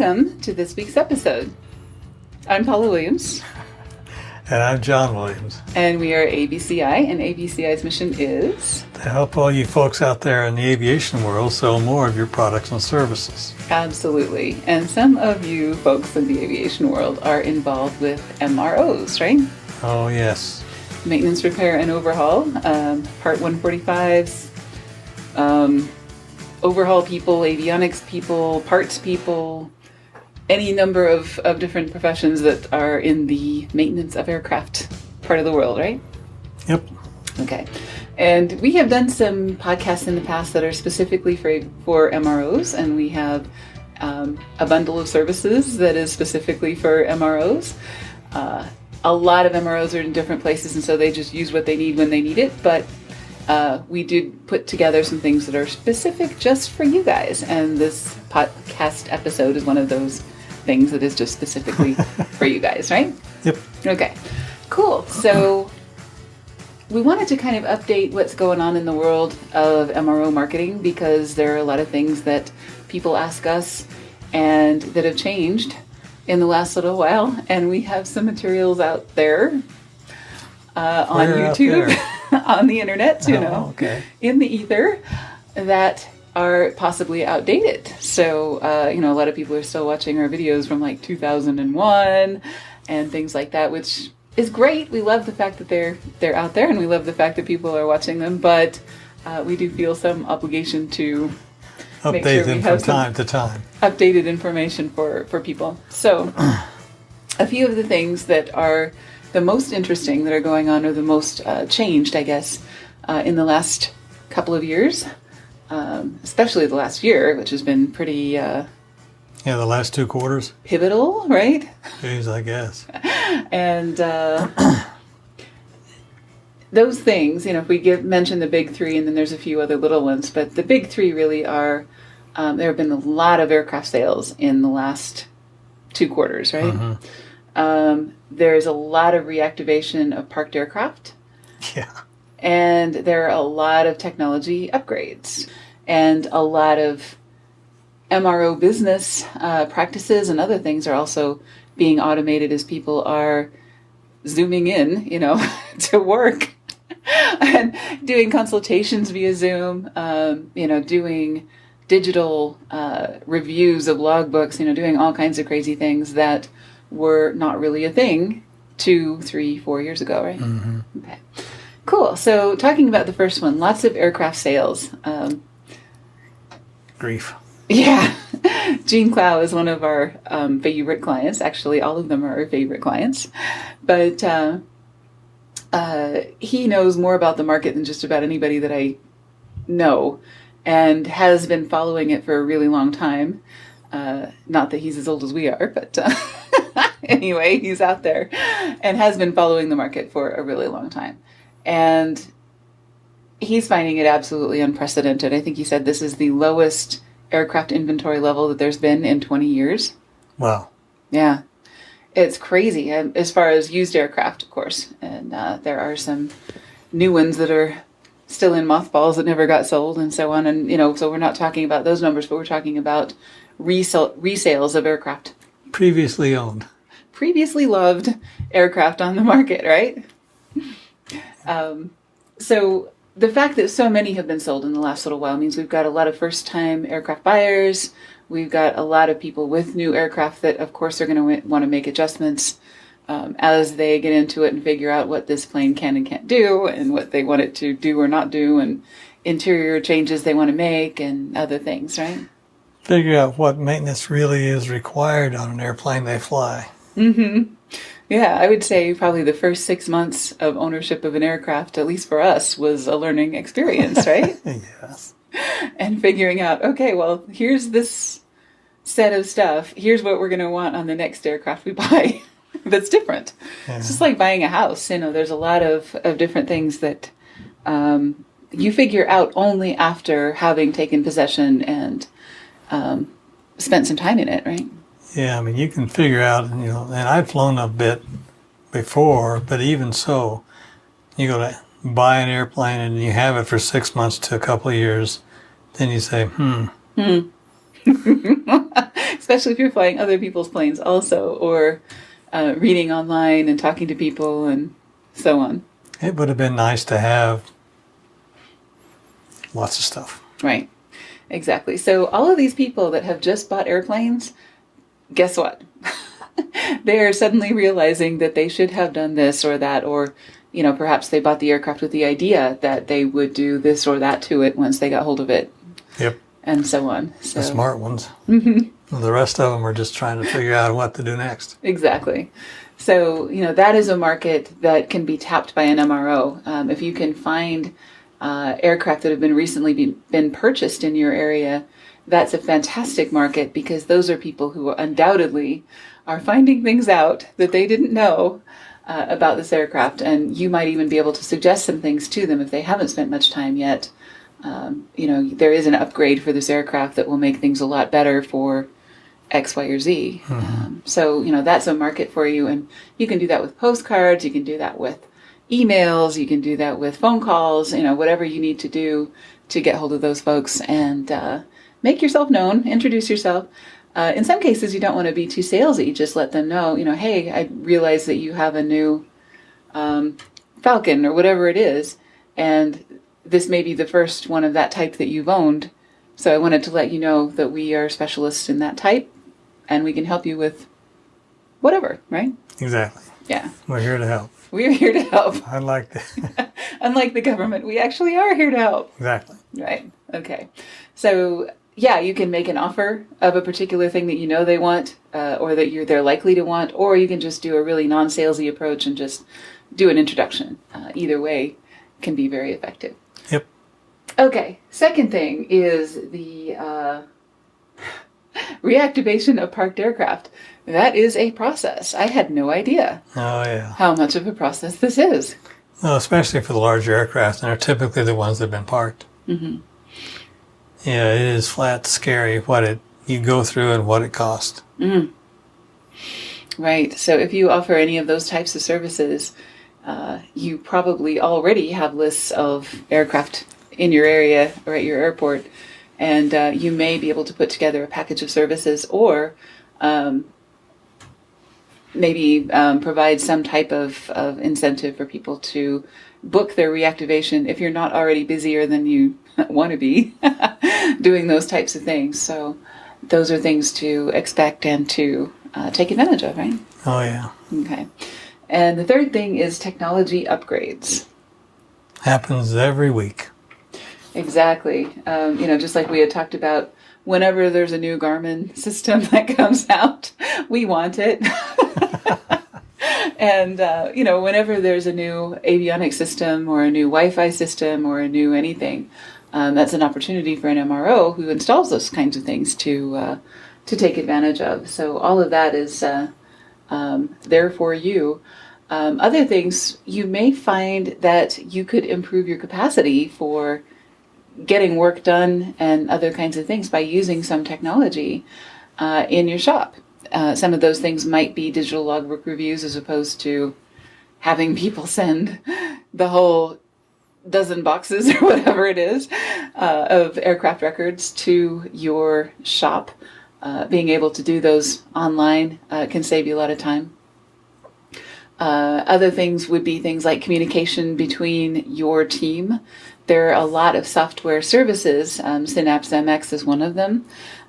welcome to this week's episode. I'm Paula Williams. And I'm John Williams. And we are ABCI, and ABCI's mission is to help all you folks out there in the aviation world sell more of your products and services. Absolutely. And some of you folks in the aviation world are involved with MROs, right? Oh, yes. Maintenance, repair, and overhaul. Part 145s. Overhaul people, avionics people, parts people, any number of different professions that are in the maintenance of aircraft part of the world, right? Yep. Okay. And we have done some podcasts in the past that are specifically for MROs, and we have a bundle of services that is specifically for MROs. A lot of MROs are in different places, and so they just use what they need when they need it, but we did put together some things that are specific just for you guys, and this podcast episode is one of those things that is just specifically for you guys, right? Yep. Okay, cool. So we wanted to kind of update what's going on in the world of MRO marketing, because there are a lot of things that people ask us and that have changed in the last little while, and we have some materials out there on YouTube. On the internet, okay. In the ether, that are possibly outdated. So, a lot of people are still watching our videos from like 2001 and things like that, which is great. We love the fact that they're out there, and we love the fact that people are watching them, but we do feel some obligation to update them from time to time. Updated information for people. So, a few of the things that are the most interesting that are going on, or the most changed, I guess, in the last couple of years, especially the last year, which has been pretty... the last 2 quarters. Pivotal, right? Jeez, I guess. And those things, if we mention the big 3, and then there's a few other little ones, but the big 3 really are, there have been a lot of aircraft sales in the last 2 quarters, right? Mm-hmm. There's a lot of reactivation of parked aircraft. Yeah. And there are a lot of technology upgrades, and a lot of MRO business practices and other things are also being automated as people are zooming in, to work and doing consultations via Zoom, doing digital reviews of logbooks, doing all kinds of crazy things that were not really a thing 2, 3, 4 years ago, right? Mm-hmm. Okay. Cool. So talking about the first one, lots of aircraft sales. Grief. Yeah. Gene Clow is one of our favorite clients. Actually, all of them are our favorite clients. But he knows more about the market than just about anybody that I know, and has been following it for a really long time. Not that he's as old as we are, but anyway, he's out there and has been following the market for a really long time. And he's finding it absolutely unprecedented. I think he said this is the lowest aircraft inventory level that there's been in 20 years. Wow. Yeah. It's crazy, as far as used aircraft, of course. And there are some new ones that are still in mothballs that never got sold and so on. And, so we're not talking about those numbers, but we're talking about resales of aircraft. Previously owned. Previously loved aircraft on the market, right? So the fact that so many have been sold in the last little while means we've got a lot of first-time aircraft buyers. We've got a lot of people with new aircraft that, of course, are going to want to make adjustments as they get into it and figure out what this plane can and can't do, and what they want it to do or not do, and interior changes they want to make, and other things, right? Figure out what maintenance really is required on an airplane they fly. Mm-hmm. Yeah, I would say probably the first 6 months of ownership of an aircraft, at least for us, was a learning experience, right? Yes. And figuring out, okay, well, here's this set of stuff. Here's what we're going to want on the next aircraft we buy that's different. Yeah. It's just like buying a house. There's a lot of different things that you figure out only after having taken possession and spent some time in it, right? Yeah, you can figure out, and I'd flown a bit before, but even so, you go to buy an airplane and you have it for 6 months to a couple of years, then you say, Especially if you're flying other people's planes also, or reading online and talking to people and so on. It would have been nice to have lots of stuff. Right. Exactly. So all of these people that have just bought airplanes, guess what? They're suddenly realizing that they should have done this or that, or, perhaps they bought the aircraft with the idea that they would do this or that to it once they got hold of it. Yep. And so on. So. The smart ones. The rest of them are just trying to figure out what to do next. Exactly. So, that is a market that can be tapped by an MRO. If you can find aircraft that have been recently been purchased in your area, that's a fantastic market, because those are people who undoubtedly are finding things out that they didn't know about this aircraft. And you might even be able to suggest some things to them if they haven't spent much time yet. There is an upgrade for this aircraft that will make things a lot better for X, Y, or Z. So, that's a market for you. And you can do that with postcards. You can do that with emails. You can do that with phone calls, whatever you need to do to get hold of those folks and make yourself known, introduce yourself. In some cases, you don't want to be too salesy. Just let them know, hey, I realize that you have a new Falcon or whatever it is. And this may be the first one of that type that you've owned. So I wanted to let you know that we are specialists in that type, and we can help you with whatever, right? Exactly. Yeah. We're here to help. We're here to help. I like that. Unlike the government, we actually are here to help. Exactly. Right. Okay. So, yeah, you can make an offer of a particular thing that they want, or that they're likely to want, or you can just do a really non-salesy approach and just do an introduction. Either way can be very effective. Yep. Okay. Second thing is the reactivation of parked aircraft. That is a process. I had no idea how much of a process this is. Well, especially for the larger aircraft, and they're typically the ones that have been parked. Mm-hmm. Yeah, it is flat scary what you go through and what it costs. Mm. Right. So if you offer any of those types of services, you probably already have lists of aircraft in your area or at your airport, and you may be able to put together a package of services, or maybe provide some type of incentive for people to book their reactivation if you're not already busier than you want to be doing those types of things. So those are things to expect and to take advantage of, right? Oh, yeah. Okay. And the third thing is technology upgrades. Happens every week. Exactly. Just like we had talked about, whenever there's a new Garmin system that comes out, we want it. And, whenever there's a new avionics system or a new Wi-Fi system or a new anything, that's an opportunity for an MRO who installs those kinds of things to take advantage of. So all of that is there for you. Other things, you may find that you could improve your capacity for getting work done and other kinds of things by using some technology in your shop. Some of those things might be digital logbook reviews as opposed to having people send the whole dozen boxes or whatever it is of aircraft records to your shop. Being able to do those online can save you a lot of time. Other things would be things like communication between your team. There are a lot of software services. Synapse MX is one of them.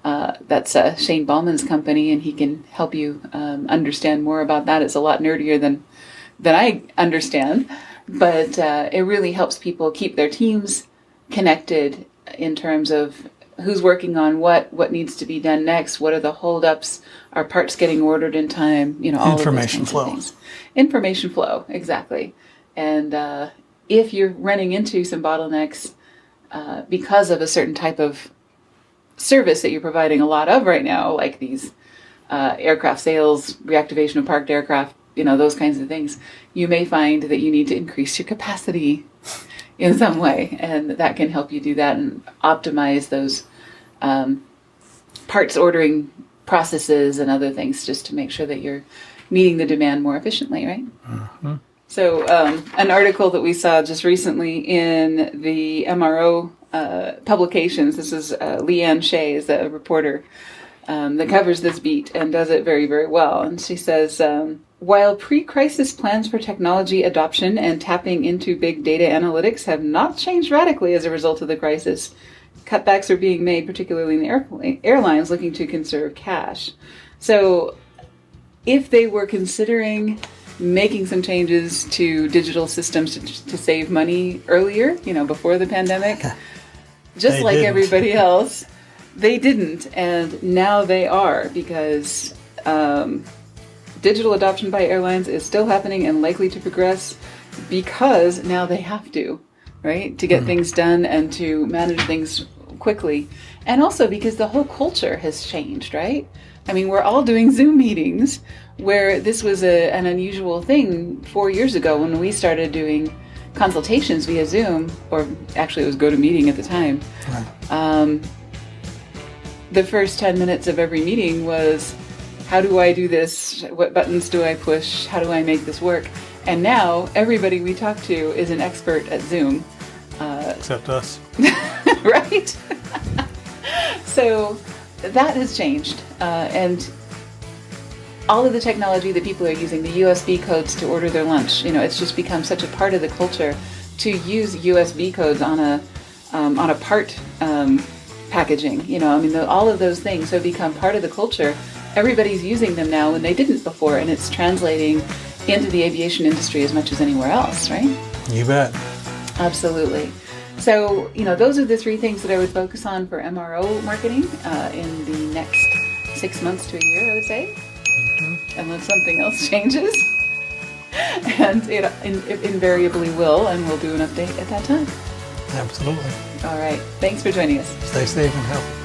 That's Shane Ballman's company, and he can help you understand more about that. It's a lot nerdier than I understand, but it really helps people keep their teams connected in terms of who's working on what needs to be done next, what are the holdups, are parts getting ordered in time, all information of those flow. Of things. Information flow, exactly. And if you're running into some bottlenecks because of a certain type of service that you're providing a lot of right now, like these aircraft sales, reactivation of parked aircraft, those kinds of things, you may find that you need to increase your capacity in some way, and that can help you do that and optimize those parts ordering processes and other things just to make sure that you're meeting the demand more efficiently, right? Mm-hmm. So an article that we saw just recently in the MRO publications. This is Leanne Shea is a reporter that covers this beat and does it very, very well. And she says, while pre-crisis plans for technology adoption and tapping into big data analytics have not changed radically as a result of the crisis, cutbacks are being made, particularly in the airlines looking to conserve cash. So if they were considering making some changes to digital systems to save money earlier, before the pandemic, just like everybody else, they didn't. And now they are, because digital adoption by airlines is still happening and likely to progress, because now they have to, right? To get things done and to manage things quickly. And also because the whole culture has changed, right? I mean, we're all doing Zoom meetings, where this was an unusual thing 4 years ago when we started doing consultations via Zoom, or actually it was GoToMeeting at the time. Right. The first 10 minutes of every meeting was, how do I do this? What buttons do I push? How do I make this work? And now everybody we talk to is an expert at Zoom. Except us. Right? So that has changed. And all of the technology that people are using, the USB codes to order their lunch, it's just become such a part of the culture to use USB codes on a part packaging. All of those things have become part of the culture. Everybody's using them now when they didn't before, and it's translating into the aviation industry as much as anywhere else, right? You bet. Absolutely. So, those are the three things that I would focus on for MRO marketing in the next 6 months to a year, I would say. Unless something else changes. And it invariably will, and we'll do an update at that time. Absolutely. All right. Thanks for joining us. Stay safe and healthy.